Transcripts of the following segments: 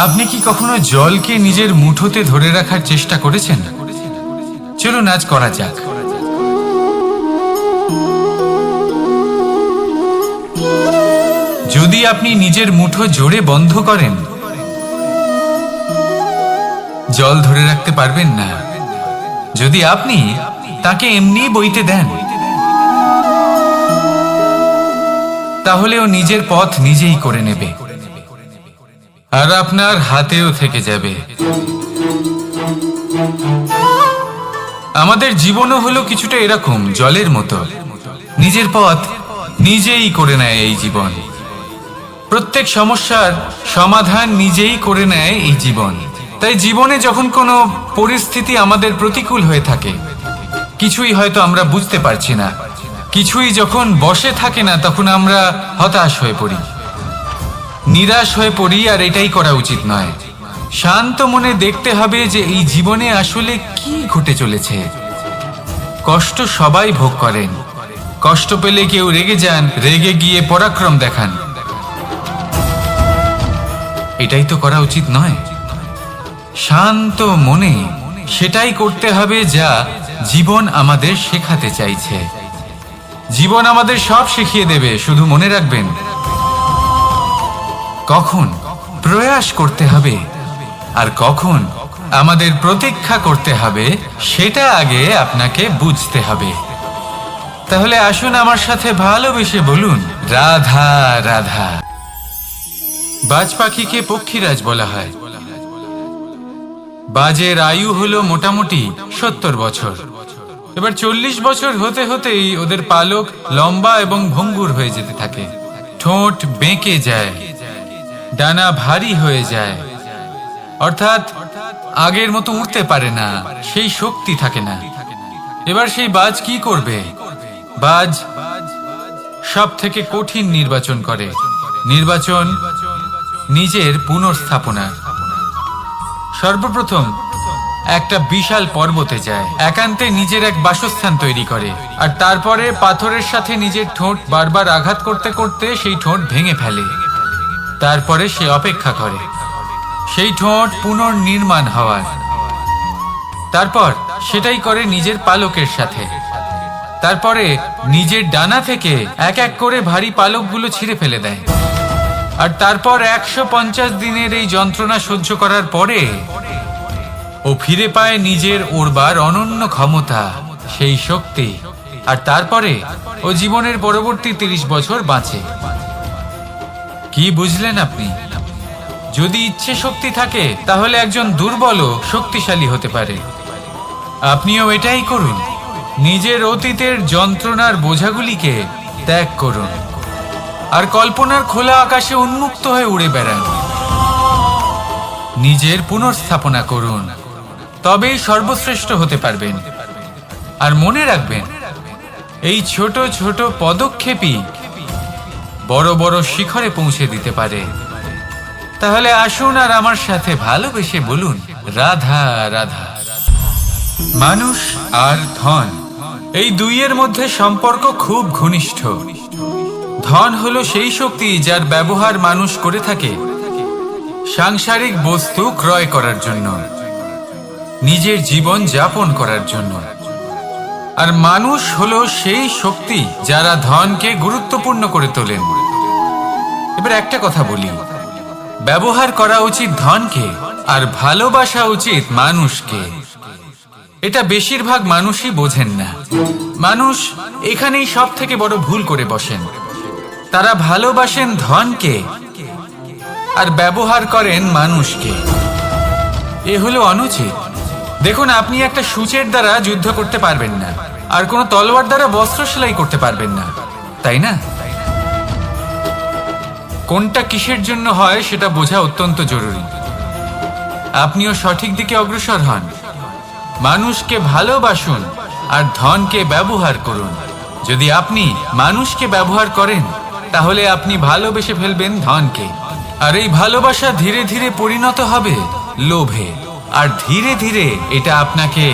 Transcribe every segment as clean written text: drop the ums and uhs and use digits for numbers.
আপনি কি কখনো জলকে নিজের মুঠোতে ধরে রাখার চেষ্টা করেছেন? চলুন আজ করা যাক। যদি আপনি নিজের মুঠো জোরে বন্ধ করেন, জল ধরে রাখতে পারবেন না। যদি আপনি তাকে এমনি বইতে দেন, তাহলে ও নিজের পথ নিজেই করে নেবে, আর আপনার হাতেও থেকে যাবে। আমাদের জীবনও হলো কিছুটা এরকম, জলের মতো। নিজের পথ নিজেই করে নেয় এই জীবন। প্রত্যেক সমস্যার সমাধান নিজেই করে নেয় এই জীবন। তাই জীবনে যখন কোনো পরিস্থিতি আমাদের প্রতিকূল হয়ে থাকে, কিছুই হয়তো আমরা বুঝতে পারছি না, কিছুই যখন বসে থাকে না, তখন আমরা হতাশ হয়ে পড়ি, নিরাশ হয়ে পড়ি। আর এটাই করা উচিত নয়। শান্ত মনে দেখতে হবে যে এই জীবনে আসলে কি ঘটে চলেছে। কষ্ট সবাই ভোগ করেন। কষ্ট পেলে কেউ রেগে যান, রেগে গিয়ে পরাক্রম দেখান। এটাই তো করা উচিত নয়। শান্ত মনে সেটাই করতে হবে যা জীবন আমাদের শেখাতে চাইছে। জীবন আমাদের সব শিখিয়ে দেবে, শুধু মনে রাখবেন কখন প্রয়াস করতে হবে আর কখন আমাদের প্রতীক্ষা করতে হবে, সেটা আগে আপনাকে বুঝতে হবে। তাহলে আসুন আমার সাথে ভালোবেসে বলুন, রাধা রাধা। বাজ পাখিকে পক্ষীরাজ বলা হয়। বাজের আয়ু হলো মোটামুটি 70 বছর। এবার 40 বছর হতে হতেই ওদের পালক লম্বা এবং ভঙ্গুর হয়ে যেতে থাকে। ঠোঁট বেঁকে যায়, ডানা ভারী হয়ে যায়, অর্থাৎ আগের মতো উড়তে পারে না, সেই শক্তি থাকে না। এবার সেই বাজ কি করবে? বাজ সব থেকে কঠিন নির্বাচন করে। নির্বাচন নিজের পুনর্স্থাপনা। সর্বপ্রথম একটা বিশাল পর্বতে যায়, একান্তে নিজের এক বাসস্থান তৈরি করে, আর তারপরে পাথরের সাথে নিজের ঠোঁট বারবার আঘাত করতে করতে সেই ঠোঁট ভেঙে ফেলে। তারপরে সে অপেক্ষা করে সেই ঠোঁট পুনর্নির্মাণ হওয়ার। তারপর সেটাই করে নিজের পালকের সাথে। তারপরে নিজের ডানা থেকে এক এক করে ভারী পালকগুলো ছিঁড়ে ফেলে দেয়। আর তারপর 150 দিনের এই যন্ত্রণা সহ্য করার পরে ও ফিরে পায় নিজের ওড়বার অনন্য ক্ষমতা, সেই শক্তি। আর তারপরে ও জীবনের পরবর্তী 30 বছর বাঁচে। কি বুঝলেন আপনি? যদি ইচ্ছে শক্তি থাকে, তাহলে একজন দুর্বলও শক্তিশালী হতে পারে। আপনিও এটাই করুন। নিজের অতীতের যন্ত্রণার বোঝাগুলিকে ত্যাগ করুন, আর কল্পনার খোলা আকাশে উন্মুক্ত হয়ে উড়ে বেড়ান। নিজের পুনর্স্থাপনা করুন, তবেই সর্বশ্রেষ্ঠ হতে পারবেন। আর মনে রাখবেন, এই ছোট ছোট পদক্ষেপই বড় বড় শিখরে পৌঁছে দিতে পারে। তাহলে আসুন আর আমার সাথে ভালোবেসে বলুন, রাধা রাধা। মানুষ আর ধন, এই দুইয়ের মধ্যে সম্পর্ক খুব ঘনিষ্ঠ। ধন হলো সেই শক্তি যার ব্যবহার মানুষ করে থাকে সাংসারিক বস্তু ক্রয় করার জন্য, নিজের জীবন যাপন করার জন্য। আর মানুষ হলো সেই শক্তি যারা ধনকে গুরুত্বপূর্ণ করে তোলেন। এবার একটা কথা বলি, ব্যবহার করা উচিত ধনকে আর ভালোবাসা উচিত মানুষকে। এটা বেশিরভাগ মানুষই বোঝেন না। মানুষ এখানেই সব থেকে বড় ভুল করে বসেন। তারা ভালোবাসেন ধনকে আর ব্যবহার করেন মানুষকে। এ হলো অনুচিত। দেখুন, আপনি একটা সূচের দ্বারা যুদ্ধ করতে পারবেন না, আর কোনো তলোয়ার দ্বারা বস্ত্র সেলাই করতে পারবেন না, তাই না? কোনটা কিসের জন্য হয় সেটা বোঝা অত্যন্ত জরুরি। আপনিও সঠিক দিকে অগ্রসর হন। মানুষকে ভালোবাসুন আর ধনকে ব্যবহার করুন। যদি আপনি মানুষকে ব্যবহার করেন, তাহলে আপনি ভালোবেসে ফেলবেন ধনকে। আর এই ভালোবাসা ধীরে ধীরে পরিণত হবে লোভে, আর ধীরে ধীরে এটা আপনাকে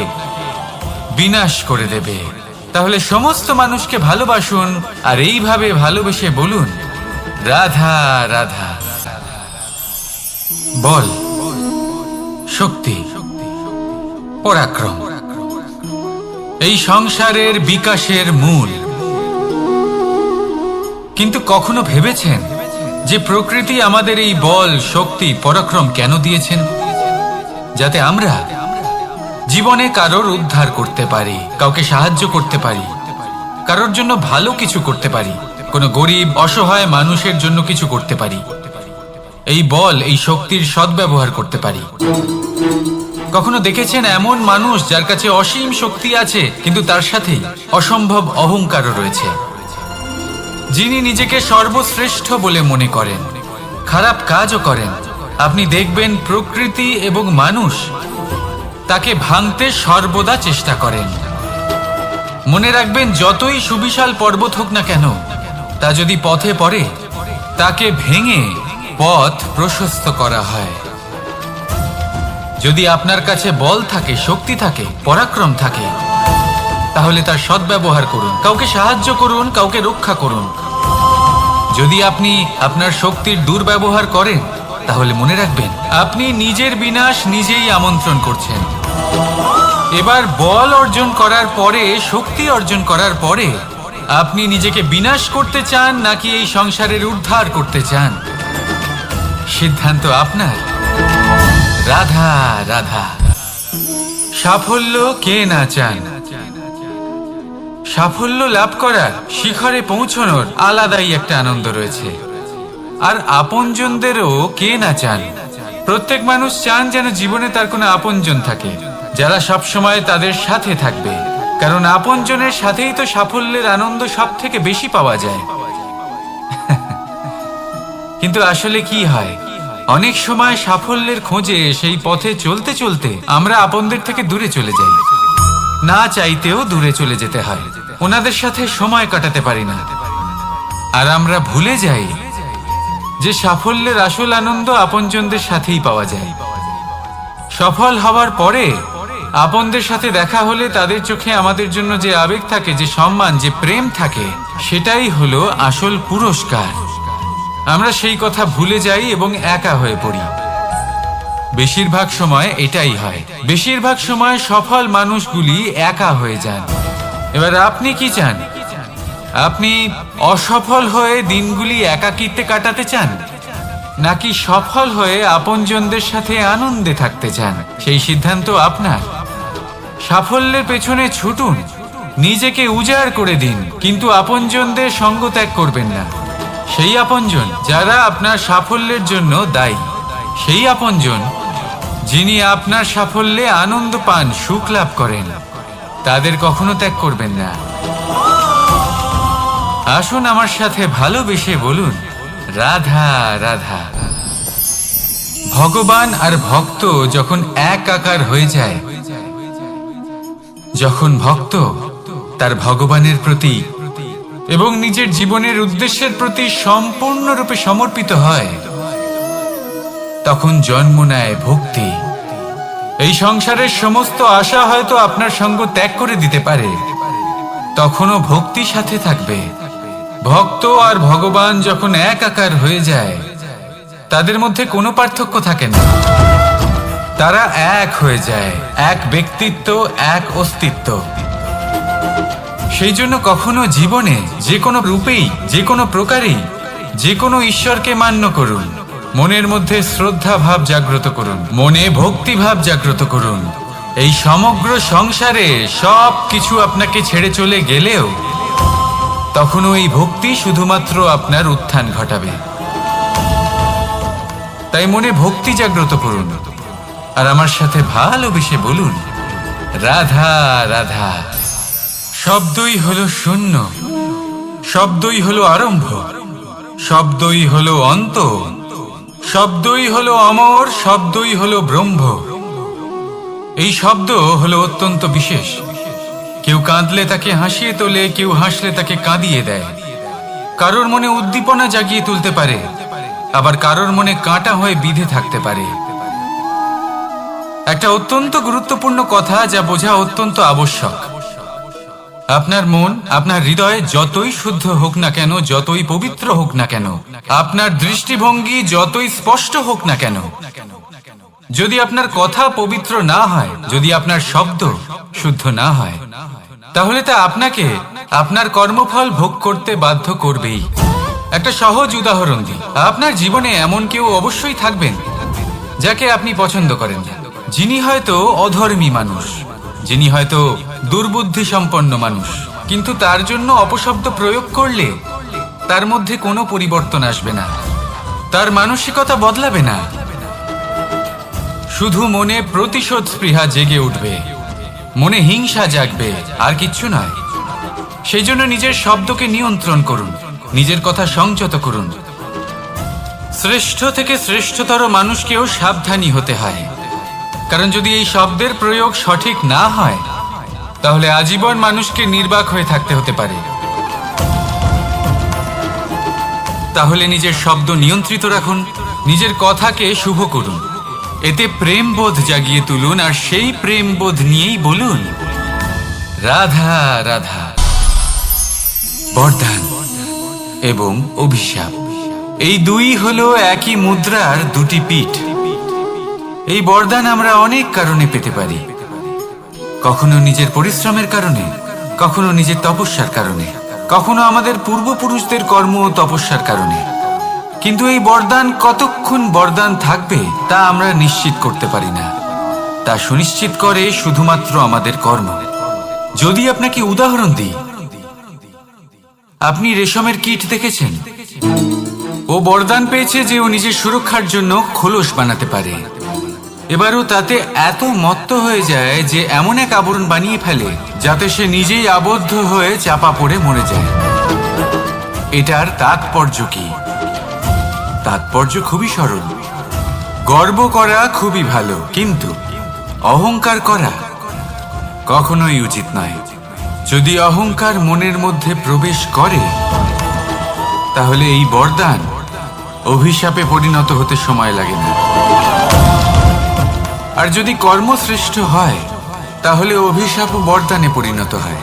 বিনাশ করে দেবে। তাহলে সমস্ত মানুষকে ভালোবাসুন আর এইভাবে ভালোবেসে বলুন, রাধা রাধা। বল, শক্তি, পরাক্রম এই সংসারের বিকাশের মূল। কিন্তু কখনো ভেবেছেন যে প্রকৃতি আমাদের এই বল, শক্তি, পরাক্রম কেন দিয়েছেন? যাতে আমরা জীবনে কারোর উদ্ধার করতে পারি, কাউকে সাহায্য করতে পারি, কারোর জন্য ভালো কিছু করতে পারি, কোনো গরিব অসহায় মানুষের জন্য কিছু করতে পারি। এই বল, এই শক্তির সদ্ব্যবহার করতে পারি। কখনো দেখেছেন এমন মানুষ যার কাছে অসীম শক্তি আছে, কিন্তু তার সাথেই অসম্ভব অহংকারও রয়েছে, যিনি নিজেকে সর্বশ্রেষ্ঠ বলে মনে করেন, খারাপ কাজও করেন। আপনি দেখবেন প্রকৃতি এবং মানুষ তাকে ভাঙতে সর্বদা চেষ্টা করেন। মনে রাখবেন, যতই সুবিশাল পর্বত হোক না কেন, তা যদি পথে পড়ে তাকে ভেঙে পথ প্রশস্ত করা হয়। যদি আপনার কাছে বল থাকে, শক্তি থাকে, পরাক্রম থাকে, তাহলে তার সদ্ব্যবহার করুন, কাউকে সাহায্য করুন, কাউকে রক্ষা করুন। যদি আপনি আপনার শক্তির দুর্ব্যবহার করেন, তাহলে মনে রাখবেন আপনি নিজের বিনাশ নিজেই আমন্ত্রণ করছেন। এবার বল অর্জন করার পরে, শক্তি অর্জন করার পরে আপনি নিজেকে বিনাশ করতে চান নাকি এই সংসারের উদ্ধার করতে চান? সিদ্ধান্ত আপনার। রাধা রাধা। সাফল্য কে না চান? সাফল্য লাভ করার, শিখরে পৌঁছানোর আলাদাই একটা আনন্দ রয়েছে। আর আপনজনদেরও কে না চান? প্রত্যেক মানুষ চান যেন জীবনে তার কোনো আপনজন থাকে, যারা সবসময় তাদের সাথে থাকবে। কারণ আপনজনের সাথেই তো সাফল্যের আনন্দ সব থেকে বেশি পাওয়া যায়। কিন্তু আসলে কি হয়, অনেক সময় সাফল্যের খোঁজে সেই পথে চলতে চলতে আমরা আপনদের থেকে দূরে চলে যাই। না চাইতেও দূরে চলে যেতে হয়, ওনাদের সাথে সময় কাটাতে পারি না। আর আমরা ভুলে যাই যে সাফল্যের আসল আনন্দ আপনজনদের সাথেই পাওয়া যায়। সফল হওয়ার পরে আপনদের সাথে দেখা হলে তাদের চোখে আমাদের জন্য যে আবেগ থাকে, যে সম্মান, যে প্রেম থাকে, সেটাই হলো আসল পুরস্কার। আমরা সেই কথা ভুলে যাই এবং একা হয়ে পড়ি। বেশিরভাগ সময় এটাই হয়। বেশিরভাগ সময় সফল মানুষগুলি একা হয়ে যান। এবার আপনি কি চান? আপনি অসফল হয়ে দিনগুলি একাকিত্বে কাটাতে চান, নাকি সফল হয়ে আপনজনদের সাথে আনন্দে থাকতে চান? সেই সিদ্ধান্ত আপনার। সাফল্যের পেছনে ছুটুন, নিজেকে উজাড় করে দিন, কিন্তু আপনজনদের সঙ্গ ত্যাগ করবেন না। সেই আপনজন যারা আপনার সাফল্যের জন্য দায়ী, সেই আপনজন যিনি আপনার সাফল্যে আনন্দ পান, সুখ লাভ করেন, তাদের কখনো ত্যাগ করবেন না। আসুন আমার সাথে ভালোবেসে বলুন, রাধা রাধা। ভগবান আর ভক্ত যখন এক আকার হয়ে যায়, যখন ভক্ত তার ভগবানের প্রতি এবং নিজের জীবনের উদ্দেশ্যের প্রতি সম্পূর্ণরূপে সমর্পিত হয়, তখন জন্ম নেয় ভক্তি। এই সংসারের সমস্ত আশা হয়তো আপনার সঙ্গ ত্যাগ করে দিতে পারে, তখনও ভক্তি সাথে থাকবে। ভক্ত আর ভগবান যখন এক আকার হয়ে যায়, তাদের মধ্যে কোনো পার্থক্য থাকে না। তারা এক হয়ে যায়, এক ব্যক্তিত্ব, এক অস্তিত্ব। সেই জন্য কখনো জীবনে যে কোনো রূপেই, যে কোনো প্রকারেই, যে কোনো ঈশ্বরকে মান্য করুন। মনের মধ্যে শ্রদ্ধা ভাব জাগ্রত করুন, মনে ভক্তি ভাব জাগ্রত করুন। এই সমগ্র সংসারে সব কিছু আপনাকে ছেড়ে চলে গেলেও তখনও এই ভক্তি শুধুমাত্র আপনার উত্থান ঘটাবে। তাই মনে ভক্তি জাগ্রত করুন আর আমার সাথে ভালোবেসে বলুন, রাধা রাধা। শব্দই হলো শূন্য, শব্দই হলো আরম্ভ, শব্দই হলো অন্ত, শব্দই হলো অমর, শব্দই হলো ব্রহ্ম। এই শব্দ হলো অত্যন্ত বিশেষ। কেউ কাঁদলে তাকে হাসিয়ে তোলে, কেউ হাসলে তাকে কাঁদিয়ে দেয়। কারোর মনে উদ্দীপনা জাগিয়ে তুলতে পারে, আবার কারোর মনে কাঁটা হয়ে বিঁধে থাকতে পারে। একটা অত্যন্ত গুরুত্বপূর্ণ কথা, যা বোঝা অত্যন্ত আবশ্যক। আপনার মন, আপনার হৃদয় যতই শুদ্ধ হোক না কেন, যতই পবিত্র হোক না কেন, আপনার দৃষ্টিভঙ্গি যতই স্পষ্ট হোক না কেন, যদি আপনার কথা পবিত্র না হয়, যদি আপনার শব্দ শুদ্ধ না হয়, তাহলে তা আপনাকে আপনার কর্মফল ভোগ করতে বাধ্য করবেই। একটা সহজ উদাহরণ দিই। আপনার জীবনে এমন কেউ অবশ্যই থাকবেন যাকে আপনি পছন্দ করেন না, যিনি হয়তো অধর্মী মানুষ, যিনি হয়তো দুর্বুদ্ধি সম্পন্ন মানুষ, কিন্তু তার জন্য অপশব্দ প্রয়োগ করলে তার মধ্যে কোনো পরিবর্তন আসবে না, তার মানসিকতা বদলাবে না, শুধু মনে প্রতিশোধ স্পৃহা জেগে উঠবে, মনে হিংসা জাগবে, আর কিচ্ছু নয়। সেই জন্য নিজের শব্দকে নিয়ন্ত্রণ করুন, নিজের কথা সংযত করুন। শ্রেষ্ঠ থেকে শ্রেষ্ঠতর মানুষকেও সাবধানী হতে হয়, কারণ যদি এই শব্দের প্রয়োগ সঠিক না হয়, তাহলে আজীবন মানুষকে নির্বাক হয়ে থাকতে হতে পারে। তাহলে নিজের শব্দ নিয়ন্ত্রিত রাখুন, নিজের কথাকে শুভ করুন, এতে প্রেমবোধ জাগিয়ে তুলুন, আর সেই প্রেমবোধ নিয়েই বলুন রাধা রাধা। বরদান এবং অভিশাপ, এই দুই হলো একই মুদ্রার দুটি পিঠ। এই বরদান আমরা অনেক কারণে পেতে পারি, কখনো নিজের পরিশ্রমের কারণে, কখনো নিজের তপস্যার কারণে, কখনো আমাদের পূর্বপুরুষদের কর্ম ও তপস্যার কারণে। কিন্তু এই বরদান কতক্ষণ বরদান থাকবে তা আমরা নিশ্চিত করতে পারি না, তা সুনিশ্চিত করে শুধুমাত্র আমাদের কর্ম। যদি আপনাকে উদাহরণ দিই, আপনি রেশমের কীট দেখেছেন? ও বরদান পেয়েছে যে ও নিজের সুরক্ষার জন্য খোলস বানাতে পারে। এবারও তাতে এত মত্ত হয়ে যায় যে এমন এক আবরণ বানিয়ে ফেলে যাতে সে নিজেই আবদ্ধ হয়ে চাপা পড়ে মরে যায়। এটার তাৎপর্য কি? তাৎপর্য খুবই সরল। গর্ব করা খুবই ভালো, কিন্তু অহংকার করা কখনোই উচিত নয়। যদি অহংকার মনের মধ্যে প্রবেশ করে, তাহলে এই বরদান অভিশাপে পরিণত হতে সময় লাগে না। আর যদি কর্মশ্রেষ্ঠ হয়, তাহলে অভিশাপ ও বরদানে পরিণত হয়।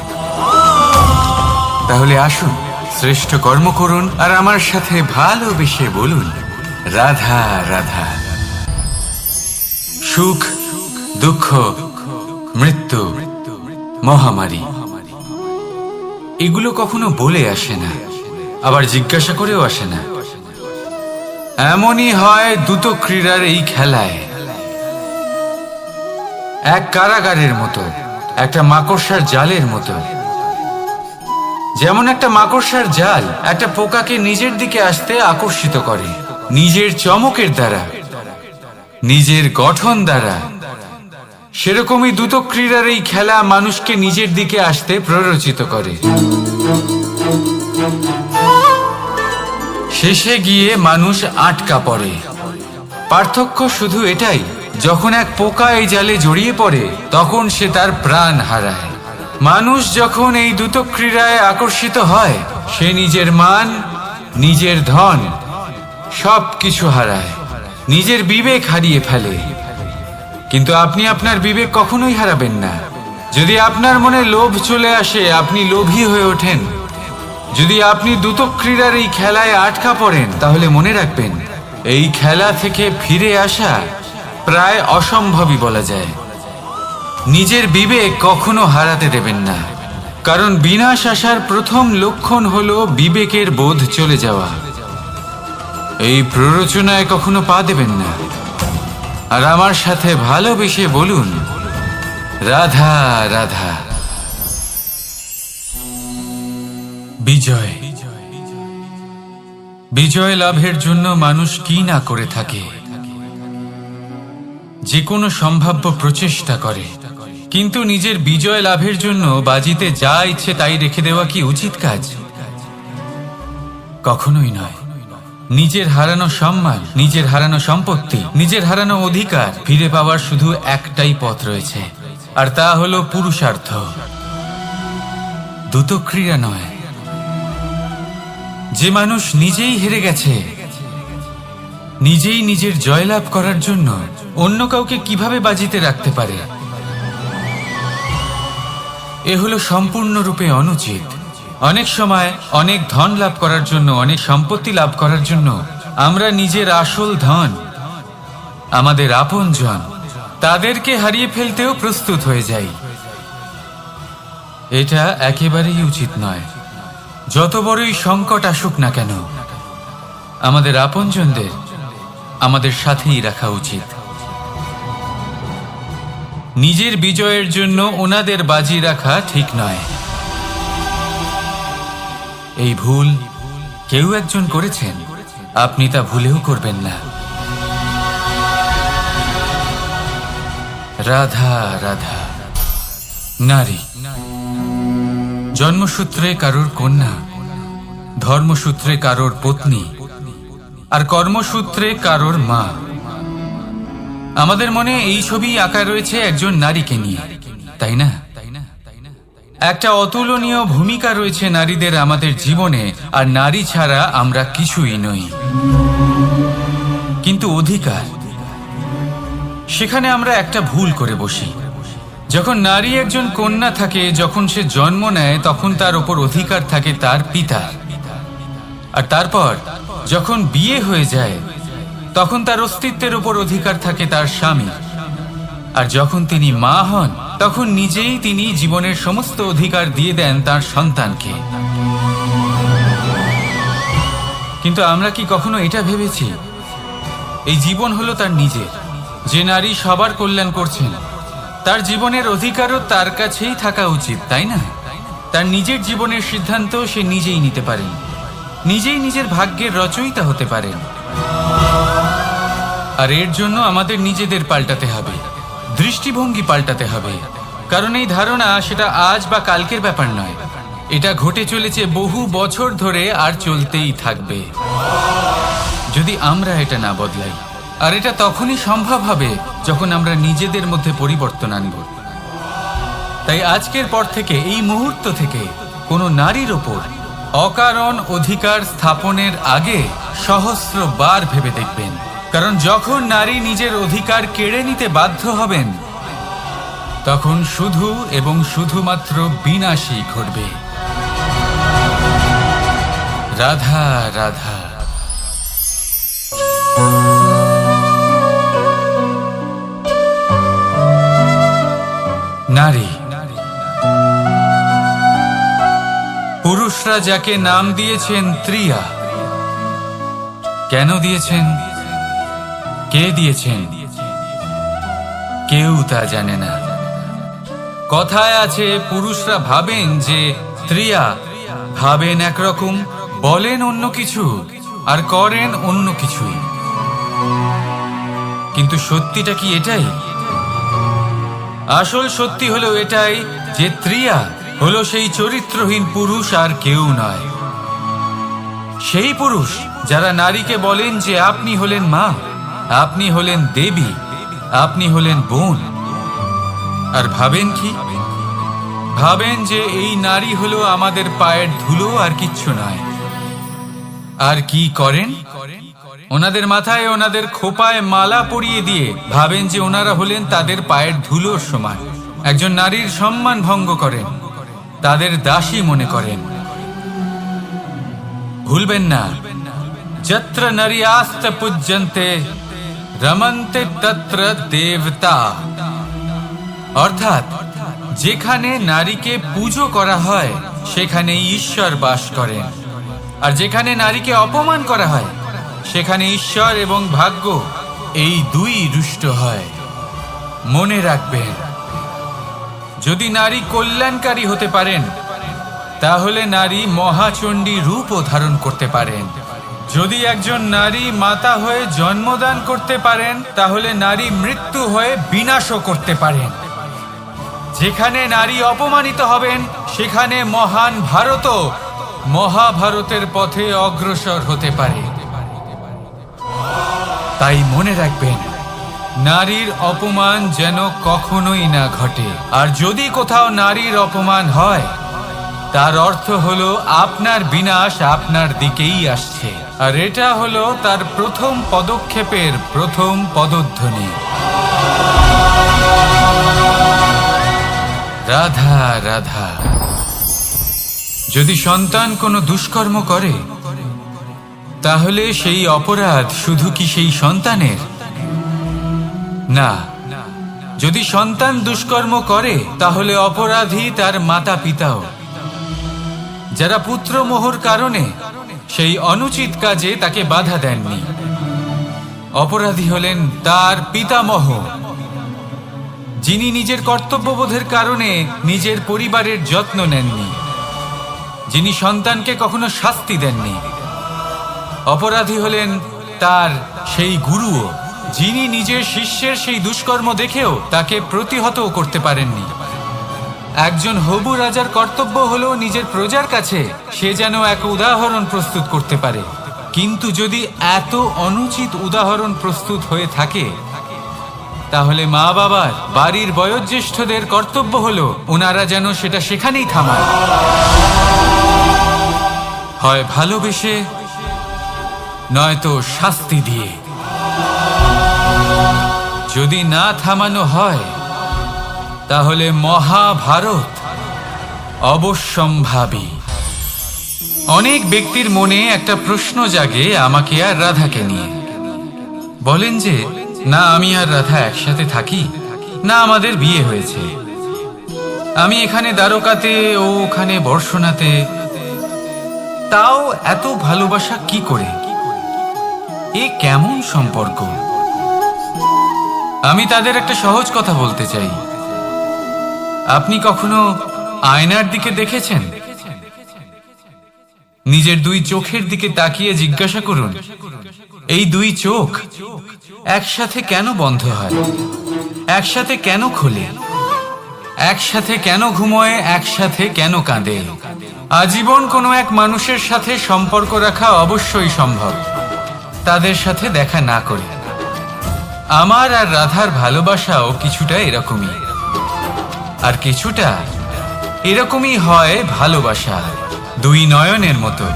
তাহলে আসুন, শ্রেষ্ঠ কর্ম করুন আর আমার সাথে ভালোবেসে বলুন রাধা রাধা। সুখ, দুঃখ, মৃত্যু, মহামারী, এগুলো কখনো বলে আসে না, আবার জিজ্ঞাসা করেও আসে না। এমনই হয় দ্রুত ক্রীড়ার এই খেলায়। এক কারাগারের মতো, একটা মাকড়সার জালের মতো। যেমন একটা মাকড়সার জাল একটা পোকাকে নিজের দিকে আসতে আকর্ষিত করে নিজের চমকের দ্বারা, নিজের গঠন দ্বারা, সেরকমই দ্রুত ক্রীড়ার এই খেলা মানুষকে নিজের দিকে আসতে প্ররোচিত করে। শেষে গিয়ে মানুষ আটকা পড়ে। পার্থক্য শুধু এটাই, যখন এক পোকা এই জালে জড়িয়ে পড়ে তখন সে তার প্রাণ হারায়। মানুষ যখন এই দ্রুত ক্রীড়ায় আকর্ষিত হয়, সে নিজের মান, নিজের ধন সব কিছু হারায়, নিজের বিবেক হারিয়ে ফেলে। কিন্তু আপনি আপনার বিবেক কখনোই হারাবেন না। যদি আপনার মনে লোভ চলে আসে, আপনি লোভী হয়ে ওঠেন। যদি আপনি দ্রুত ক্রীড়ার এই খেলায় আটকা পড়েন, তাহলে মনে রাখবেন, এই খেলা থেকে ফিরে আসা প্রায় অসম্ভবই বলা যায়। নিজের বিবেক কখনো হারাতে দেবেন না, কারণ বিনাশ আসার প্রথম লক্ষণ হলো বিবেকের বোধ চলে যাওয়া। এই প্ররোচনায় কখনো পা দেবেন না। আর আমার সাথে ভালোবেসে বলুন রাধা রাধা। বিজয়, বিজয় লাভের জন্য মানুষ কি না করে থাকে, যে কোনো সম্ভাব্য প্রচেষ্টা করে। কিন্তু নিজের বিজয় লাভের জন্য বাজিতে যা ইচ্ছে তাই রেখে দেওয়া কি উচিত কাজ? কখনোই নয়। নিজের হারানো সম্মান, নিজের হারানো সম্পত্তি, নিজের হারানো অধিকার ফিরে পাওয়ার শুধু একটাই পথ রয়েছে, আর তা হলো পুরুষার্থ, দ্রুতক্রিয়া নয়। যে মানুষ নিজেই হেরে গেছে, নিজেই নিজের জয়লাভ করার জন্য অন্য কাউকে কিভাবে বাজিতে রাখতে পারে? এ হলো সম্পূর্ণরূপে অনুচিত। অনেক সময় অনেক ধন লাভ করার জন্য, অনেক সম্পত্তি লাভ করার জন্য আমরা নিজের আসল ধন, আমাদের আপনজন, তাদেরকে হারিয়ে ফেলতেও প্রস্তুত হয়ে যাই। এটা একেবারেই উচিত নয়। যত বড়ই সংকট আসুক না কেন, আমাদের আপনজনদের আমাদের সাথেই রাখা উচিত। নিজের বিজয়ের জন্য ওনাদের বাজি রাখা ঠিক নয়। এই ভুল কেউ একজন করেছেন, আপনি তা ভুলেও করবেন না। রাধা রাধা। নারী জন্মসূত্রে কারোর কন্যা, ধর্মসূত্রে কারোর পত্নী, আর কর্মসূত্রে কারোর মা। আমাদের মনে এই ছবি আঁকা রয়েছে একজন নারীকে নিয়ে, তাই না? একটা অতুলনীয় ভূমিকা রয়েছে নারীদের আমাদের জীবনে, আর নারী ছাড়া আমরা কিছুই নই। কিন্তু অধিকার, সেখানে আমরা একটা ভুল করে বসি। যখন নারী একজন কন্যা থাকে, যখন সে জন্ম নেয়, তখন তার ওপর অধিকার থাকে তার পিতার। আর তারপর যখন বিয়ে হয়ে যায়, তখন তার অস্তিত্বের উপর অধিকার থাকে তার স্বামী। আর যখন তিনি মা হন, তখন নিজেই তিনি জীবনের সমস্ত অধিকার দিয়ে দেন তার সন্তানকে। কিন্তু আমরা কি কখনো এটা ভেবেছি এই জীবন হলো তার নিজের? যে নারী সবার কল্যাণ করছেন, তার জীবনের অধিকারও তার কাছেই থাকা উচিত, তাই না? তার নিজের জীবনের সিদ্ধান্ত সে নিজেই নিতে পারেন, নিজেই নিজের ভাগ্যের রচয়িতা হতে পারেন। আর এর জন্য আমাদের নিজেদের পাল্টাতে হবে, দৃষ্টিভঙ্গি পাল্টাতে হবে। কারণ এই ধারণা সেটা আজ বা কালকের ব্যাপার নয়, এটা ঘটে চলেছে বহু বছর ধরে, আর চলতেই থাকবে যদি আমরা এটা না বদলাই। আর এটা তখনই সম্ভব হবে যখন আমরা নিজেদের মধ্যে পরিবর্তন আনব। তাই আজকের পর থেকে, এই মুহূর্ত থেকে, কোনো নারীর ওপর অকারণ অধিকার স্থাপনের আগে সহস্রবার ভেবে দেখবেন। কারণ যখন নারী নিজের অধিকার কেড়ে নিতে বাধ্য হবেন, তখন শুধু এবং শুধুমাত্র বিনাশই ঘটবে। রাধা রাধা। নারী, পুরুষরা যাকে নাম দিয়েছেন ত্রিয়া, কেন দিয়েছেন, কে দিয়েছেন, কেউ তা জানে না। কথায় আছে, পুরুষরা ভাবেন যে ত্রিয়া, ভাবেন একরকম, বলেন অন্য কিছু, আর করেন অন্য কিছুই। কিন্তু সত্যিটা কি এটাই? আসল সত্যি হলো এটাই যে ত্রিয়া হলো সেই চরিত্রহীন পুরুষ, আর কেউ নয়। সেই পুরুষ যারা নারীকে বলেন যে আপনি হলেন মা, আপনি হলেন দেবী, আপনি হলেন বোন। আর ভাবেন কি? ভাবেন যে এই নারী হলো আমাদের পায়ের ধুলো, আর কিচ্ছু নয়। আর কি করেন? ওনাদের মাথায়, ওনাদের খোপায় মালা পরিয়ে দিয়ে ভাবেন যে ওনারা হলেন তাদের পায়ের ধুলোর সমান। একজন নারীর সম্মান ভঙ্গ করেন, তাদের দাসী মনে করেন। ভুলবেন না, যত্র নারীয়াস্ত পূজ্যন্তে রমন্তে তত্র দেবতা। অর্থাৎ যেখানে নারীকে পুজো করা হয়, সেখানে ঈশ্বর বাস করেন। আর যেখানে নারীকে অপমান করা হয়, সেখানে ঈশ্বর এবং ভাগ্য এই দুই রুষ্ট হয়। মনে রাখবেন, যদি নারী কল্যাণকারী হতে পারেন, তাহলে নারী মহাচণ্ডী রূপও ধারণ করতে পারেন। যদি একজন নারী মাতা হয়ে জন্মদান করতে পারেন, তাহলে নারী মৃত্যু হয়ে বিনাশও করতে পারেন। যেখানে নারী অপমানিত হবেন, সেখানে মহান ভারতও মহাভারতের পথে অগ্রসর হতে পারে। তাই মনে রাখবেন, নারীর অপমান যেন কখনোই না ঘটে। আর যদি কোথাও নারীর অপমান হয়, তার অর্থ হলো আপনার বিনাশ আপনার দিকেই আসছে। আর এটা হলো তার প্রথম পদক্ষেপের প্রথম পদধ্বনি। রাধা রাধা। যদি সন্তান কোনো দুষ্কর্ম করে তাহলে সেই অপরাধ শুধু কি সেই সন্তানের? না, যদি সন্তান দুষ্কর্ম করে তাহলে অপরাধী তার মাতা পিতাও, যারা পুত্রমোহর কারণে সেই অনুচিত কাজে তাকে বাধা দেননি। অপরাধী হলেন তার পিতামহ, যিনি নিজের কর্তব্যবোধের কারণে নিজের পরিবারের যত্ন নেননি, যিনি সন্তানকে কখনো শাস্তি দেননি। অপরাধী হলেন তার সেই গুরুও, যিনি নিজের শিষ্যের সেই দুষ্কর্ম দেখেও তাকে প্রতিহত করতে পারেননি। একজন হবু রাজার কর্তব্য হলো নিজের প্রজার কাছে সে যেন এক উদাহরণ প্রস্তুত করতে পারে, কিন্তু যদি এত অনুচিত উদাহরণ প্রস্তুত হয়ে থাকে তাহলে মা বাবার, বাড়ির বয়োজ্যেষ্ঠদের কর্তব্য হলো ওনারা যেন সেটা সেখানেই থামায়, হয় ভালোবেসে নয়তো শাস্তি দিয়ে। যদি না থামানো হয় তাহলে মহাভারত অবশ্যম্ভাবী। অনেক ব্যক্তির মনে একটা প্রশ্ন জাগে আমাকে আর রাধাকে নিয়ে। বলেন যে না আমি আর রাধা একসাথে থাকি, না আমাদের বিয়ে হয়েছে, আমি এখানে দ্বারকাতে ও ওখানে বর্ষণাতে, তাও এত ভালোবাসা কি করে? এ কেমন সম্পর্ক? আমি তাদের একটা সহজ কথা বলতে চাই। আপনি কখনো আয়নার দিকে দেখেছেন? নিজের দুই চোখের দিকে তাকিয়ে জিজ্ঞাসা করুন, এই দুই চোখ একসাথে কেন বন্ধ হয়, একসাথে কেন খোলে, একসাথে কেন ঘুমোয়, একসাথে কেন কাঁদে? আজীবন কোনো এক মানুষের সাথে সম্পর্ক রাখা অবশ্যই সম্ভব, তাদের সাথে দেখা না করে। আমার আর রাধার ভালোবাসাও কিছুটা এরকমই, আর কিছুটা এরকমই হয় ভালোবাসা দুই নয়নের মতো,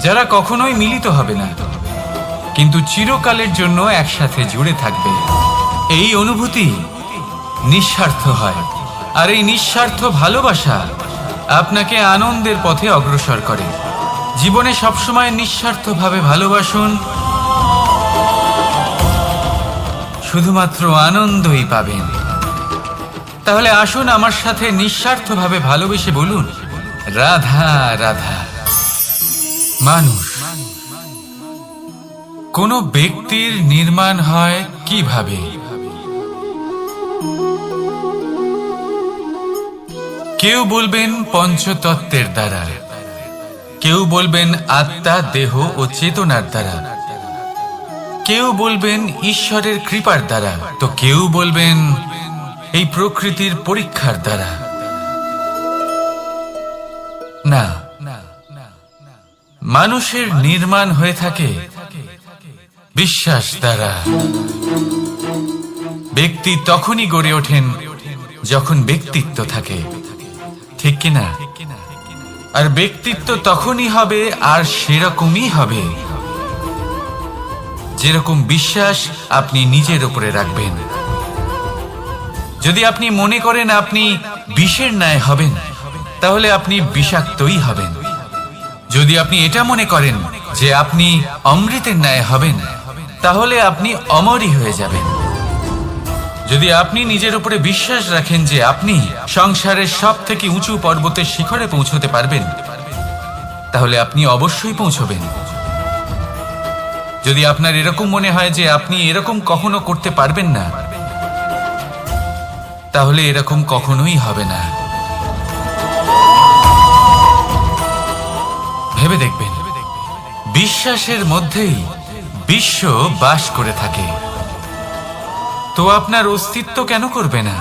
যারা কখনোই মিলিত হবে না কিন্তু চিরকালের জন্য একসাথে জুড়ে থাকবে। এই অনুভূতি নিঃস্বার্থ হয়, আর এই নিঃস্বার্থ ভালোবাসা আপনাকে আনন্দের পথে অগ্রসর করে। জীবনে সবসময় নিঃস্বার্থভাবে ভালোবাসুন, শুধুমাত্র আনন্দই পাবেন। তাহলে আসুন আমার সাথে নিঃস্বার্থভাবে ভালোবেসে বলুন, রাধা রাধা। মানুষ, কোন ব্যক্তির নির্মাণ হয় কিভাবে? কেউ বলবেন পঞ্চতত্ত্বের দ্বারা, কেউ বলবেন আত্মা, দেহ ও চেতনার দ্বারা, কেউ বলবেন ঈশ্বরের কৃপার দ্বারা, তো কেউ বলবেন এই প্রকৃতির পরীক্ষার দ্বারা। না, মানুষের নির্মাণ হয়ে থাকে বিশ্বাস দ্বারা। ব্যক্তি তখনই গড়ে ওঠেন যখন ব্যক্তিত্ব থাকে, ঠিক কিনা? আর ব্যক্তিত্ব তখনই হবে আর সেরকমই হবে যেরকম বিশ্বাস আপনি নিজের উপরে রাখবেন। যদি আপনি মনে করেন আপনি বিষের ন্যায় হবেন তাহলে আপনি বিষাক্তই হবেন। যদি আপনি এটা মনে করেন যে আপনি অমৃতের ন্যায় হবেন তাহলে আপনি অমরই হয়ে যাবেন। যদি আপনি নিজের উপরে বিশ্বাস রাখেন যে আপনি সংসারের সব থেকে উঁচু পর্বতের শিখরে পৌঁছতে পারবেন তাহলে আপনি অবশ্যই পৌঁছবেন। যদি আপনার এরকম মনে হয় যে আপনি এরকম কখনো করতে পারবেন না তাহলে এরকম কখনোই হবে না। ভেবে দেখবেন, বিশ্বাসের মধ্যেই বিশ্ব বাস করে থাকে, তো আপনার অস্তিত্ব কেন করবে না?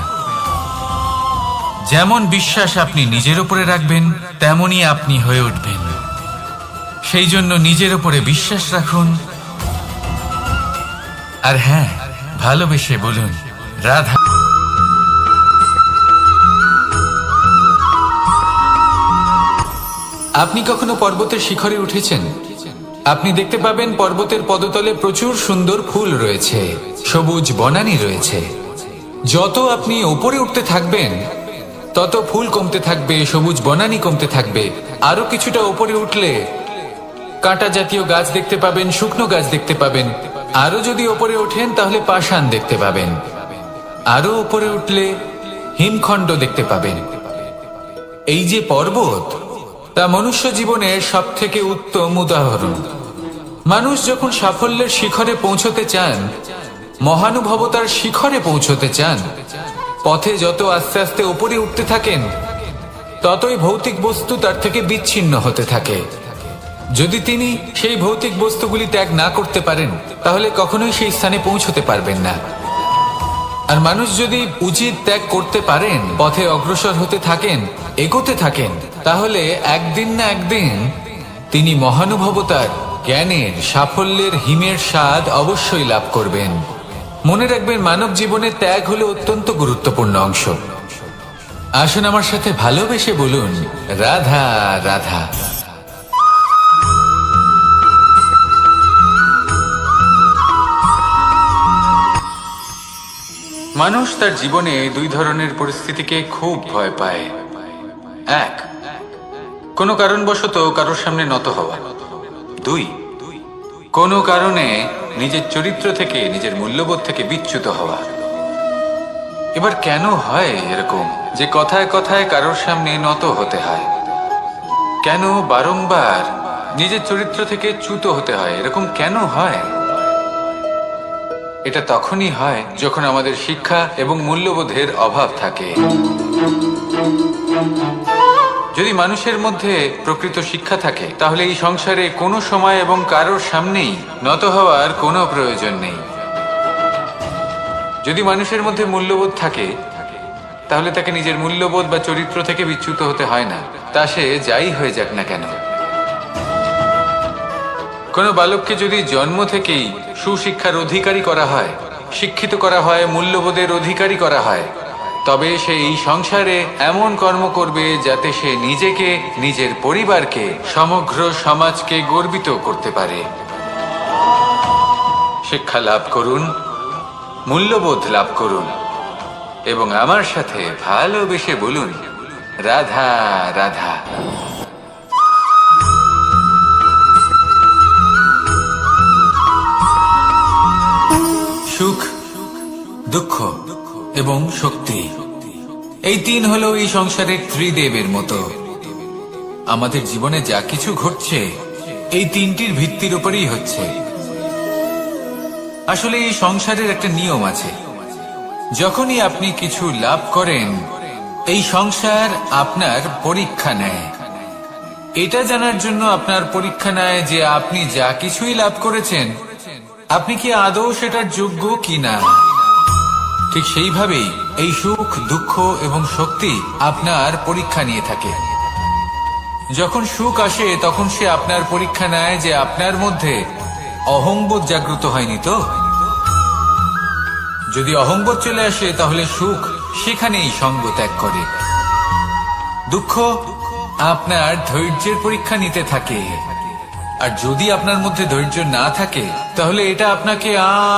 যেমন বিশ্বাস আপনি নিজের উপরে রাখবেন তেমনই আপনি হয়ে উঠবেন। সেই জন্য নিজের উপরে বিশ্বাস রাখুন, আর হ্যাঁ, ভালোবেসে বলুন রাধা। আপনি কখনো পর্বতের শিখরে উঠেছেন? আপনি দেখতে পাবেন পর্বতের পদতলে প্রচুর সুন্দর ফুল রয়েছে, সবুজ বনানী রয়েছে। যত আপনি উপরে উঠতে থাকবেন তত ফুল কমতে থাকবে, সবুজ বনানী কমতে থাকবে। আরো কিছুটা উপরে উঠলে কাঁটা জাতীয় গাছ দেখতে পাবেন, শুকনো গাছ দেখতে পাবেন। আরো যদি উপরে ওঠেন তাহলে পাষাণ দেখতে পাবেন। আরো উপরে উঠলে হিমখণ্ড দেখতে পাবেন। এই যে পর্বত, তা মনুষ্য জীবনের সব থেকে উত্তম উদাহরণ। মানুষ যখন সাফল্যের শিখরে পৌঁছতে চান, মহানুভবতার শিখরে পৌঁছতে চান, পথে যত আস্তে আস্তে উপরে উঠতে থাকেন, ততই ভৌতিক বস্তু তার থেকে বিচ্ছিন্ন হতে থাকে। যদি তিনি সেই ভৌতিক বস্তুগুলি ত্যাগ না করতে পারেন, তাহলে কখনোই সেই স্থানে পৌঁছতে পারবেন না। আর মানুষ যদি উচিত ত্যাগ করতে পারেন, পথে অগ্রসর হতে থাকেন, এগোতে থাকেন, তাহলে একদিন না একদিন তিনি মহানুভবতার, জ্ঞানের, সাফল্যের হিমের স্বাদ অবশ্যই লাভ করবেন। মনে রাখবেন, মানব জীবনে ত্যাগ হলো অত্যন্ত গুরুত্বপূর্ণ অংশ। আসুন আমার সাথে ভালোবেসে বলুন, রাধা রাধা। মানুষ তার জীবনে দুই ধরনের পরিস্থিতিকে খুব ভয় পায়। এক, কোনো কারণবশত কারোর সামনে নত হওয়া। দুই, কোনো কারণে নিজের চরিত্র থেকে, নিজের মূল্যবোধ থেকে বিচ্যুত হওয়া। এবার কেন হয় এরকম যে কথায় কথায় কারোর সামনে নত হতে হয়? কেন বারংবার নিজের চরিত্র থেকে চ্যুত হতে হয়? এরকম কেন হয়? এটা তখনই হয় যখন আমাদের শিক্ষা এবং মূল্যবোধের অভাব থাকে। যদি মানুষের মধ্যে প্রকৃত শিক্ষা থাকে, তাহলে এই সংসারে কোনো সময় এবং কারোর সামনেই নত হওয়ার কোনো প্রয়োজন নেই। যদি মানুষের মধ্যে মূল্যবোধ থাকে, তাহলে তাকে নিজের মূল্যবোধ বা চরিত্র থেকে বিচ্যুত হতে হয় না, তা সে যাই হয়ে যাক না কেন। কোনো বালককে যদি জন্ম থেকেই সুশিক্ষার অধিকারী করা হয়, শিক্ষিত করা হয়, মূল্যবোধের অধিকারী করা হয়, তবে সে এই সংসারে এমন কর্ম করবে যাতে সে নিজেকে, নিজের পরিবারকে, সমগ্র সমাজকে গর্বিত করতে পারে। শিক্ষা লাভ করুন, মূল্যবোধ লাভ করুন এবং আমার সাথে ভালোবেসে বলুন, রাধা রাধা। সুখ, দুঃখ এবং শক্তি, এই তিন হলো এই সংসারের ত্রিদেবের মতো। আমাদের জীবনে যা কিছু ঘটছে এই তিনটির ভিত্তির উপরেই হচ্ছে। আসলে এই সংসারের একটা নিয়ম আছে, যখনই আপনি কিছু লাভ করেন, এই সংসার আপনার পরীক্ষা নেয়। এটা জানার জন্য আপনার পরীক্ষা নেয় যে আপনি যা কিছুই লাভ করেছেন, আপনি কি আদৌ সেটার যোগ্য কিনা। ঠিক সেইভাবেই এই সুখ, দুঃখ এবং শক্তি আপনার পরীক্ষা নিয়ে থাকে। যখন সুখ আসে, তখন সে আপনার পরীক্ষা নেয় যে আপনার মধ্যে অহংবোধ জাগ্রত হয়নি তো। যদি অহংবোধ চলে আসে, তাহলে সুখ সেখানেই সঙ্গ ত্যাগ করে। দুঃখ আপনার ধৈর্যের পরীক্ষা নিতে থাকে, আর যদি আপনার মধ্যে ধৈর্য না থাকে, তাহলে এটা আপনাকে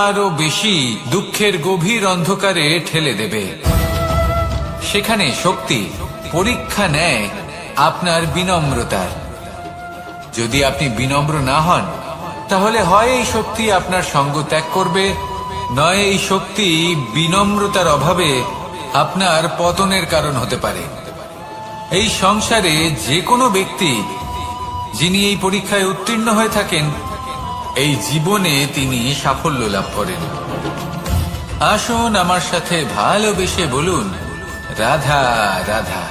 আরো বেশি দুঃখের গভীর অন্ধকারে ঠেলে দেবে। সেখানে শক্তি পরীক্ষা নেয় আপনার বিনম্রতার। যদি আপনি বিনম্র না হন, তাহলে হয় এই শক্তি আপনার সঙ্গ ত্যাগ করবে, নয় এই শক্তি বিনম্রতার অভাবে আপনার পতনের কারণ হতে পারে। এই সংসারে যে কোনো ব্যক্তি যিনি এই পরীক্ষায় উত্তীর্ণ হয়ে থাকেন, এই জীবনে তিনি সাফল্য লাভ করেন। আসুন আমার সাথে ভালোবেসে বলুন, রাধা রাধা।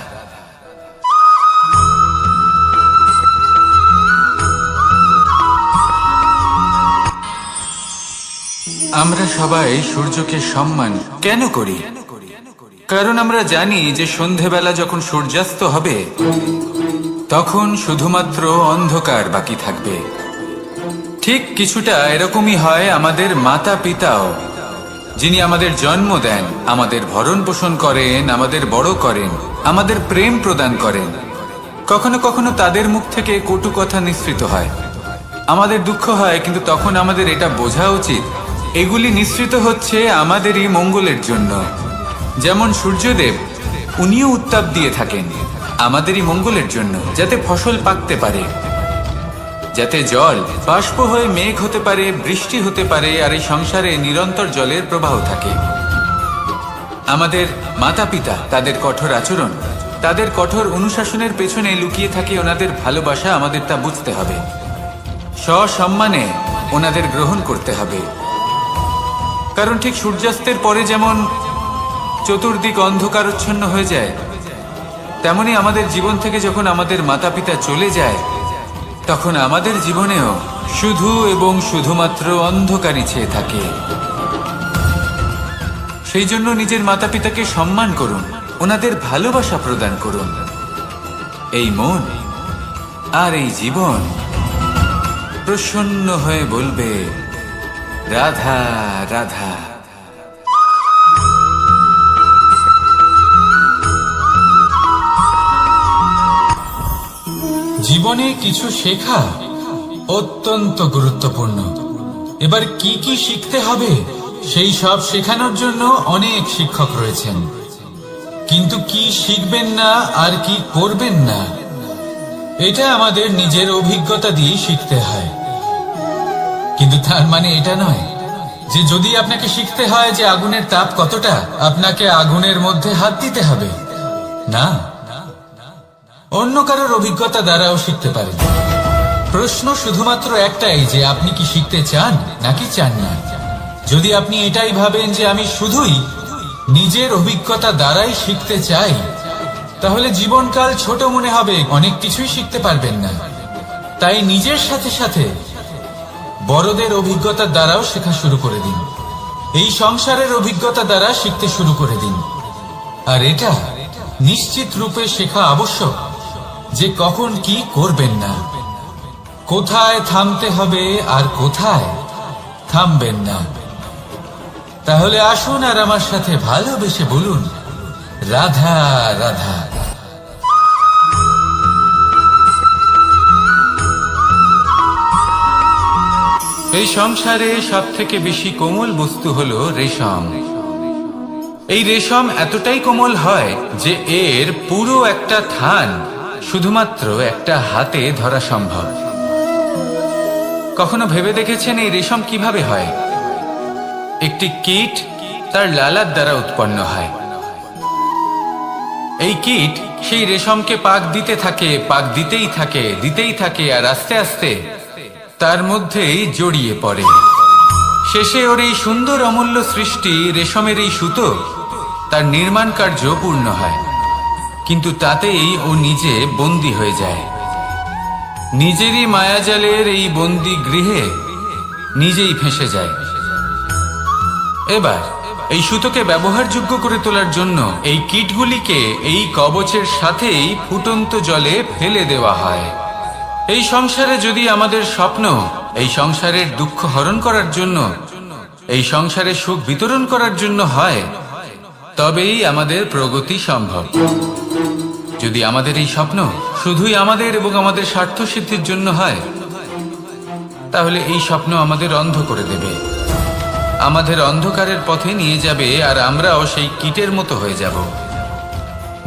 আমরা সবাই সূর্যকে সম্মান কেন করি? কারণ আমরা জানি যে সন্ধেবেলা যখন সূর্যাস্ত হবে, তখন শুধুমাত্র অন্ধকার বাকি থাকবে। ঠিক কিছুটা এরকমই হয় আমাদের মাতা পিতাও, যিনি আমাদের জন্ম দেন, আমাদের ভরণ পোষণ করেন, আমাদের বড় করেন, আমাদের প্রেম প্রদান করেন। কখনো কখনো তাদের মুখ থেকে কটু কথা নিঃসৃত হয়, আমাদের দুঃখ হয়, কিন্তু তখন আমাদের এটা বোঝা উচিত এগুলি নিঃসৃত হচ্ছে আমাদেরই মঙ্গলের জন্য। যেমন সূর্যদেব উনিও উত্তাপ দিয়ে থাকেন আমাদেরই মঙ্গলের জন্য, যাতে ফসল পাকতে পারে, যাতে জল বাষ্প হয়ে মেঘ হতে পারে, বৃষ্টি হতে পারে, আর এই সংসারে নিরন্তর জলের প্রবাহ থাকে। আমাদের মাতা পিতা, তাদের কঠোর আচরণ, তাদের কঠোর অনুশাসনের পেছনে লুকিয়ে থাকে ওনাদের ভালোবাসা। আমাদের তা বুঝতে হবে, সসম্মানে ওনাদের গ্রহণ করতে হবে। কারণ ঠিক সূর্যাস্তের পরে যেমন চতুর্দিক অন্ধকারচ্ছন্ন হয়ে যায়, তেমনি আমাদের জীবন থেকে যখন আমাদের মাতা পিতা চলে যায়, তখন আমাদের জীবনেও শুধু এবং শুধুমাত্র অন্ধকারই ছেয়ে থাকে। সেই জন্য নিজের মাতা পিতাকে সম্মান করুন, ওনাদের ভালোবাসা প্রদান করুন। এই মন আর এই জীবন প্রসন্ন হয়ে বলবে, রাধা রাধা। জীবনে কিছু শেখা অত্যন্ত গুরুত্বপূর্ণ। এবার কি কি শিখতে হবে সেই সব শেখানোর জন্য অনেক শিক্ষক রয়েছেন, কিন্তু কি শিখবেন না আর কি করবেন না, এটা আমাদের নিজের অভিজ্ঞতা দিয়ে শিখতে হয়। কিন্তু তার মানে এটা নয় যে যদি আপনাকে শিখতে হয় যে আগুনের তাপ কতটা, আপনাকে আগুনের মধ্যে হাত দিতে হবে। না, অন্য কারোর অভিজ্ঞতা দ্বারাও শিখতে পারেন। প্রশ্ন শুধুমাত্র একটাই যে আপনি কি শিখতে চান নাকি চান না। যদি আপনি এটাই ভাবেন যে আমি শুধুই নিজের অভিজ্ঞতা দ্বারাই শিখতে চাই, তাহলে জীবনকাল ছোট মনে হবে, অনেক কিছুই শিখতে পারবেন না। তাই নিজের সাথে সাথে বড়দের অভিজ্ঞতার দ্বারাও শেখা শুরু করে দিন। এই সংসারের অভিজ্ঞতা দ্বারা শিখতে শুরু করে দিন। আর এটা নিশ্চিত রূপে শেখা আবশ্যক যে কখন কি করবেন না, কোথায় থামতে হবে আর কোথায় থামবেন না। তাহলে আসুন আর আমার সাথে ভালোবেসে বলুন, রাধা রাধা। এই সংসারে সব থেকে বেশি কোমল বস্তু হলো রেশম। এই রেশম এতটাই কোমল হয় যে এর পুরো একটা থান শুধুমাত্র একটা হাতে ধরা সম্ভব। কখনো ভেবে দেখেছেন এই রেশম কিভাবে হয়? একটি কীট তার লালার দ্বারা উৎপন্ন হয়। এই কীট সেই রেশমকে পাক দিতে থাকে, পাক দিতেই থাকে, আর আস্তে আস্তে তার মধ্যেই জড়িয়ে পড়ে। শেষে ওর এই সুন্দর অমূল্য সৃষ্টি রেশমের এই সুতো, তার নির্মাণ কার্য পূর্ণ হয়। কিন্তু তাতেই ও নিজে বন্দী হয়ে যায়। নিজেরই মায়াজালের এই বন্দী গৃহে নিজেই ফেঁসে যায়। এবার এই সুতোকে ব্যবহারযোগ্য করে তোলার জন্য এই কীটগুলিকে এই কবচের সাথেই ফুটন্ত জলে ফেলে দেওয়া হয়। এই সংসারে যদি আমাদের স্বপ্ন এই সংসারের দুঃখ হরণ করার জন্য, এই সংসারে সুখ বিতরণ করার জন্য হয়, তবেই আমাদের প্রগতি সম্ভব। যদি আমাদের এই স্বপ্ন শুধুই আমাদের এবং আমাদের স্বার্থ সিদ্ধির জন্য হয়, তাহলে এই স্বপ্ন আমাদের অন্ধ করে দেবে, আমাদের অন্ধকারের পথে নিয়ে যাবে, আর আমরাও সেই কীটের মতো হয়ে যাব।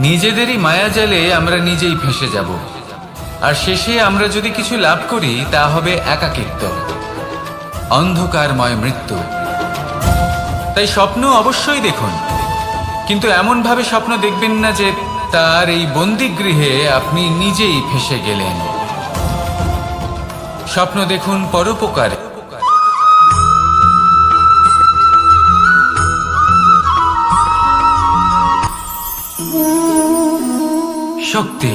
নিজেদেরই মায়াজালে আমরা নিজেই ফেঁসে যাব। আর শেষে আমরা যদি কিছু লাভ করি, তা হবে একাকিত্ব, অন্ধকারময় মৃত্যু। তাই স্বপ্ন অবশ্যই দেখুন, কিন্তু এমন ভাবে স্বপ্ন দেখবেন না যে তার এই বন্দিগৃহে আপনি নিজেই ফেঁসে গেলেন। স্বপ্ন দেখুন পরোপকারে। শক্তি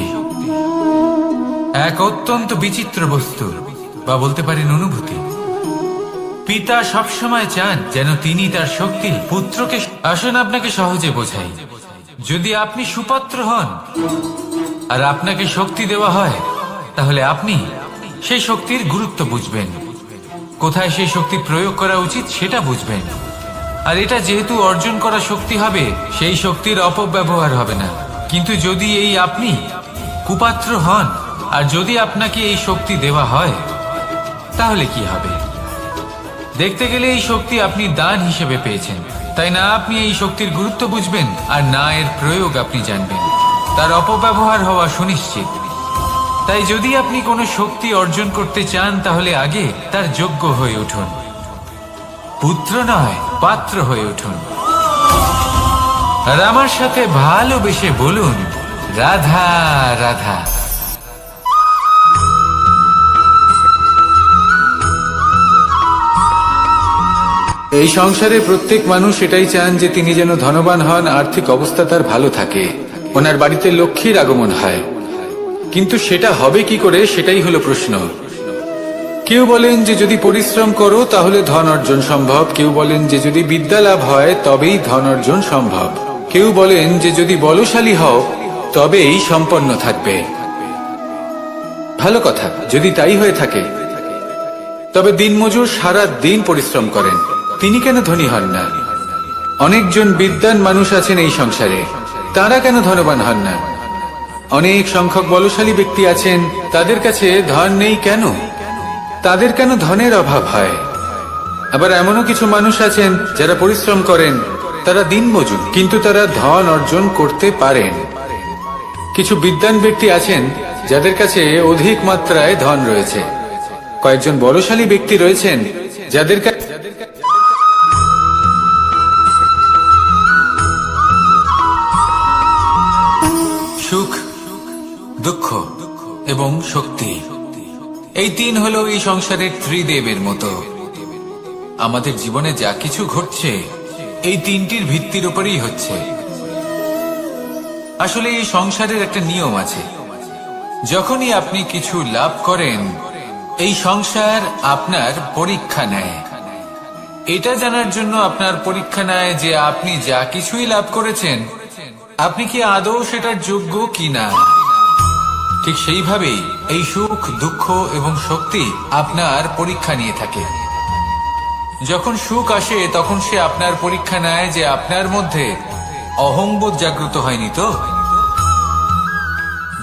এক অত্যন্ত বিচিত্র বস্তু, বা বলতে পারেন অনুভূতি। পিতা সবসময় চান যেন তিনি তার শক্তি পুত্রকে। আসুন আপনাকে সহজে বোঝাই। যদি আপনি সুপাত্র হন আর আপনাকে শক্তি দেওয়া হয়, তাহলে আপনি সেই শক্তির গুরুত্ব বুঝবেন, কোথায় সেই শক্তি প্রয়োগ করা উচিত সেটা বুঝবেন। আর এটা যেহেতু অর্জন করা শক্তি হবে, সেই শক্তির অপব্যবহার হবে না। কিন্তু যদি এই আপনি কুপাত্র হন আর যদি আপনাকে এই শক্তি দেওয়া হয়, তাহলে কি হবে? দেখতে গেলে এই শক্তি আপনি দান হিসেবে পেয়েছেন, তাই না আপনি এই শক্তির গুরুত্ব বুঝবেন, আর না এর প্রয়োগ আপনি জানবেন। তার অপব্যবহার হওয়া সুনিশ্চিত। তাই যদি আপনি কোনো শক্তি অর্জন করতে চান, তাহলে আগে তার যোগ্য হয়ে উঠুন। পুত্র নয়, পাত্র হয়ে উঠুন। আর আমার সাথে ভালোবেসে বলুন, রাধা রাধা। এই সংসারে প্রত্যেক মানুষ এটাই চান যে তিনি যেন ধনবান হন, আর্থিক অবস্থা তার ভালো থাকে, ওনার বাড়িতে লক্ষ্মীর আগমন হয়। কিন্তু সেটা হবে কি করে, সেটাই হলো প্রশ্ন। কেউ বলেন যে যদি পরিশ্রম করো তাহলে ধন অর্জন সম্ভব, কেউ বলেন যে যদি বিদ্যা লাভ হয় তবেই ধন অর্জন সম্ভব, কেউ বলেন যে যদি বলশালী হও তবেই সম্পন্ন থাকবে। ভালো কথা, যদি তাই হয়ে থাকে, তবে দিনমজুর সারা দিন পরিশ্রম করেন, তিনি কেন ধনী হন না? অনেকজন বিদ্বান মানুষ আছেন এই সংসারে, তারা কেন ধনবান হন না? অনেক সংখ্যক বলশালী ব্যক্তি আছেন, তাদের কাছে ধন নেই কেন? তাদের কেন ধনের অভাব হয়? আবার এমনও কিছু মানুষ আছেন যারা পরিশ্রম করেন, তারা দিনমজুর, কিন্তু তারা ধন অর্জন করতে পারেন। কিছু বিদ্বান ব্যক্তি আছেন যাদের কাছে অধিক মাত্রায় ধন রয়েছে। কয়েকজন বলশালী ব্যক্তি রয়েছেন যাদের কাছে সুখ, দুঃখ এবং শক্তি, এই তিন হলো এই সংসারের ত্রিদেবের মতো। আমাদের জীবনে যা কিছু ঘটছে এই তিনটির ভিত্তির উপরেই হচ্ছে। আসলে এই সংসারের একটা নিয়ম আছে, যখনই আপনি কিছু লাভ করেন এই সংসার আপনার পরীক্ষা নেয়। এটা জানার জন্য আপনার পরীক্ষা নেয় যে আপনি যা কিছুই লাভ করেছেন আপনি কি আদৌ সেটার যোগ্য কিনা। ঠিক সেইভাবেই এই সুখ, দুঃখ এবং শক্তি আপনার পরীক্ষা নিয়ে থাকে। যখন সুখ আসে তখন সে আপনার পরীক্ষা নেয় যে আপনার মধ্যে অহংবোধ জাগ্রত হয়নি তো।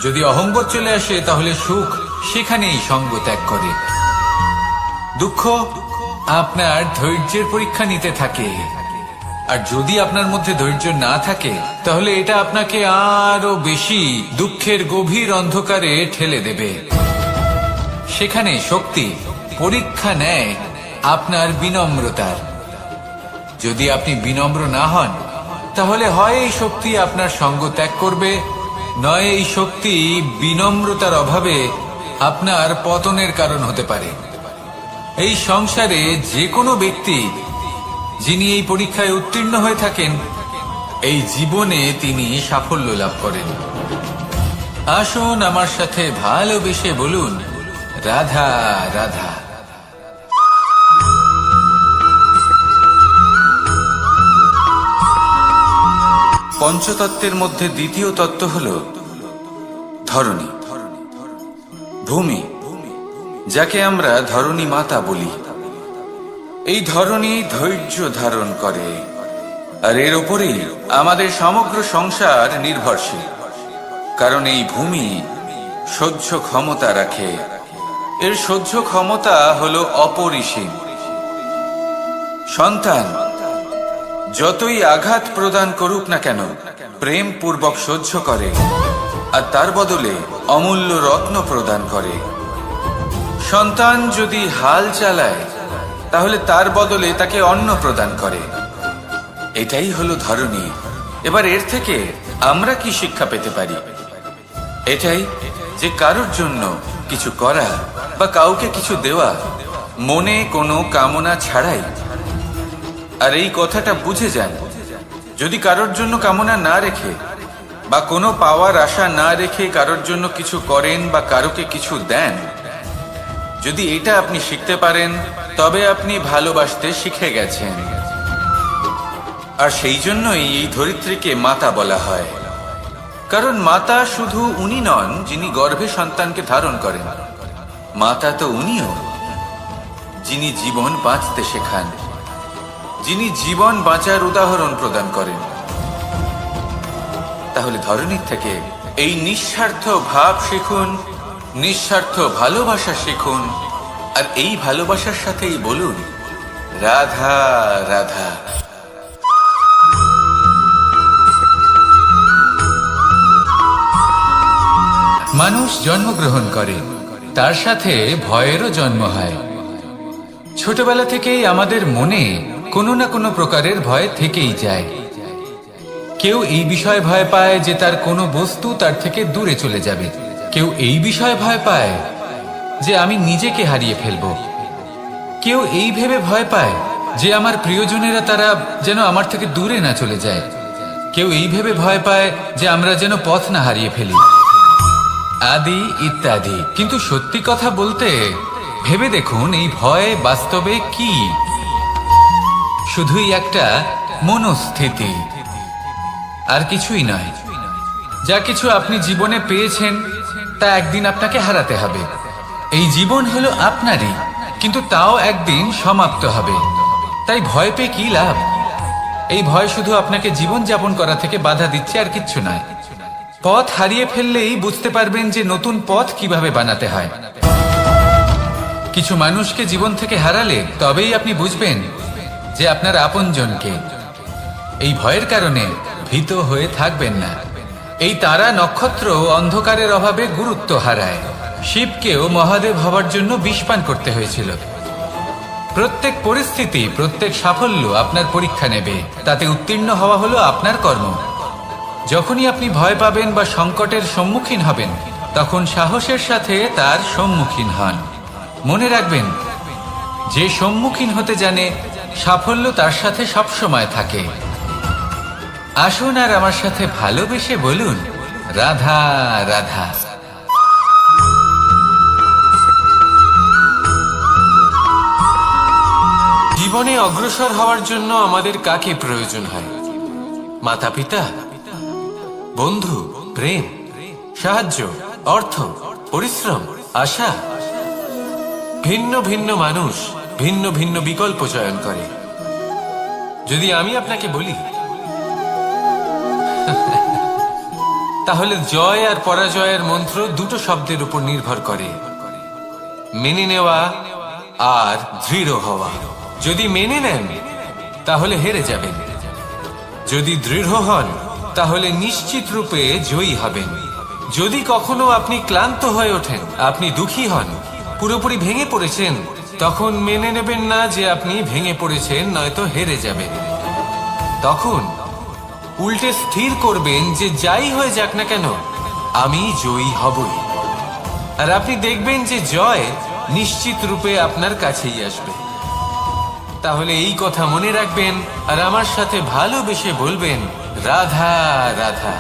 যদি অহংবোধ চলে আসে তাহলে সুখ সেখানেই সঙ্গ ত্যাগ করে। দুঃখ আপনার ধৈর্যের পরীক্ষা নিতে থাকে, আর যদি আপনার মধ্যে ধৈর্য না থাকে তাহলে এটা আপনাকে আরো বেশি দুঃখের গভীর অন্ধকারে ঠেলে দেবে। সেখানে শক্তি পরীক্ষা নেয় আপনার বিনম্রতার। যদি আপনি বিনম্র না হন তাহলে হয় এই শক্তি আপনার সঙ্গ ত্যাগ করবে, নয় এই শক্তি বিনম্রতার অভাবে আপনার পতনের কারণ হতে পারে। এই সংসারে যে কোনো ব্যক্তি যিনি এই পরীক্ষায় উত্তীর্ণ হয়ে থাকেন, এই জীবনে তিনি সাফল্য লাভ করেন। আসুন আমার সাথে ভালোবেসে বলুন, রাধা রাধা। পঞ্চতত্ত্বের মধ্যে দ্বিতীয় তত্ত্ব হল ধরণী, ভূমি, যাকে আমরা ধরণী মাতা বলি। এই ধরণী ধৈর্য ধারণ করে, আর এর ওপরেই আমাদের সমগ্র সংসার নির্ভরশীল। কারণ এই ভূমি সহ্য ক্ষমতা রাখে, এর সহ্য ক্ষমতা হলো অপরিসীম। সন্তান যতই আঘাত প্রদান করুক না কেন প্রেম পূর্বক সহ্য করে, আর তার বদলে অমূল্য রত্ন প্রদান করে। সন্তান যদি হাল চালায় তাহলে তার বদলে তাকে অন্ন প্রদান করে। এটাই হলো ধরণী। এবার এর থেকে আমরা কি শিক্ষা পেতে পারি? এটাই যে কারোর জন্য কিছু করা বা কাউকে কিছু দেওয়া মনে কোনো কামনা ছাড়াই। আর এই কথাটা বুঝে যান, যদি কারোর জন্য কামনা না রেখে বা কোনো পাওয়ার আশা না রেখে কারোর জন্য কিছু করেন বা কারোকে কিছু দেন, যদি এটা আপনি শিখতে পারেন তবে আপনি ভালোবাসতে শিখে গেছেন। আর সেই জন্যই এই ধরিত্রীকে মাতা বলা হয়। কারণ মাতা শুধু উনি নন যিনি গর্ভে সন্তানকে ধারণ করেন, মাতা তো উনিও যিনি জীবন বাঁচতে শেখান, যিনি জীবন বাঁচার উদাহরণ প্রদান করেন। তাহলে ধরণীর থেকে এই নিঃস্বার্থ ভাব শিখুন, নিঃস্বার্থ ভালোবাসা শিখুন, আর এই ভালোবাসার সাথেই বলুন, রাধা রাধা। মানুষ জন্মগ্রহণ করে, তার সাথে ভয়েরও জন্ম হয়। ছোটবেলা থেকেই আমাদের মনে কোনো না কোনো প্রকারের ভয় থেকেই যায়। কেউ এই বিষয়ে ভয় পায় যে তার কোনো বস্তু তার থেকে দূরে চলে যাবে। কেউ এই বিষয়ে ভয় পায় যে আমি নিজেকে হারিয়ে ফেলব। কেউ এই ভেবে ভয় পায় যে আমার প্রিয়জনেরা তারা যেন আমার থেকে দূরে না চলে যায়। কেউ এই ভেবে ভয় পায় যে আমরা যেন পথ না হারিয়ে ফেলি, আদি ইত্যাদি। কিন্তু সত্যি কথা বলতে, ভেবে দেখুন এই ভয় বাস্তবে কি? শুধুই একটা মনস্থিতি, আর কিছুই নয়। যা কিছু আপনি জীবনে পেয়েছেন তা একদিন আপনাকে হারাতে হবে। এই জীবন হলো আপনারই, কিন্তু তাও একদিন সমাপ্ত হবে। তাই ভয় পেয়ে কি লাভ? এই ভয় শুধু আপনাকে জীবন যাপন করা থেকে বাধা দিচ্ছে, আর কিচ্ছু নয়। পথ হারিয়ে ফেললেই বুঝতে পারবেন যে নতুন পথ কিভাবে বানাতে হয়। কিছু মানুষকে জীবন থেকে হারালে তবেই আপনি বুঝবেন যে আপনার আপনজনকে। এই ভয়ের কারণে ভীত হয়ে থাকবেন না। এই তারা নক্ষত্র অন্ধকারের অভাবে গুরুত্ব হারায়। শিবকেও মহাদেব হবার জন্য বিষ পান করতে হয়েছিল। প্রত্যেক পরিস্থিতি, প্রত্যেক সাফল্য আপনার পরীক্ষা নেবে, তাতে উত্তীর্ণ হওয়া হলো আপনার কর্ম। যখনই আপনি ভয় পাবেন বা সংকটের সম্মুখীন হবেন, তখন সাহসের সাথে তার সম্মুখীন হন। মনে রাখবেন, যে সম্মুখীন হতে জানে সাফল্য তার সাথে সবসময় থাকে। আসুন আর আমার সাথে ভালোবেসে বলুন, রাধা রাধা। জীবনে অগ্রসর হওয়ার জন্য আমাদের কাকে প্রয়োজন হয়? মাতা পিতা, বন্ধু, প্রেম, সাহায্য, অর্থ, পরিশ্রম, আশা। ভিন্ন ভিন্ন মানুষ ভিন্ন ভিন্ন বিকল্প চয়ন করে। যদি আমি আপনাকে বলি, তাহলে জয় আর পরাজয়ের মন্ত্র দুটো শব্দের উপর নির্ভর করে, মেনে নেওয়া আর দৃঢ় হওয়া। যদি মেনে নেন তাহলে হেরে যাবেন, যদি দৃঢ় হন তাহলে নিশ্চিত রূপে জয়ী হবেন। যদি কখনো আপনি ক্লান্ত হয়ে ওঠেন, আপনি দুঃখী হন, পুরোপুরি ভেঙে পড়েছেন, তখন মেনে নেবেন না যে আপনি ভেঙে পড়েছেন, নয়তো হেরে যাবেন। তখন উল্টে স্থির করবেন যে যাই হয়ে যাক না কেন, আমি জয়ী হবই। আর আপনি দেখবেন যে জয় নিশ্চিত রূপে আপনার কাছেই আসবে। তাহলে এই কথা মনে রাখবেন আর আমার সাথে ভালোবেসে বলবেন, রাধা রাধা।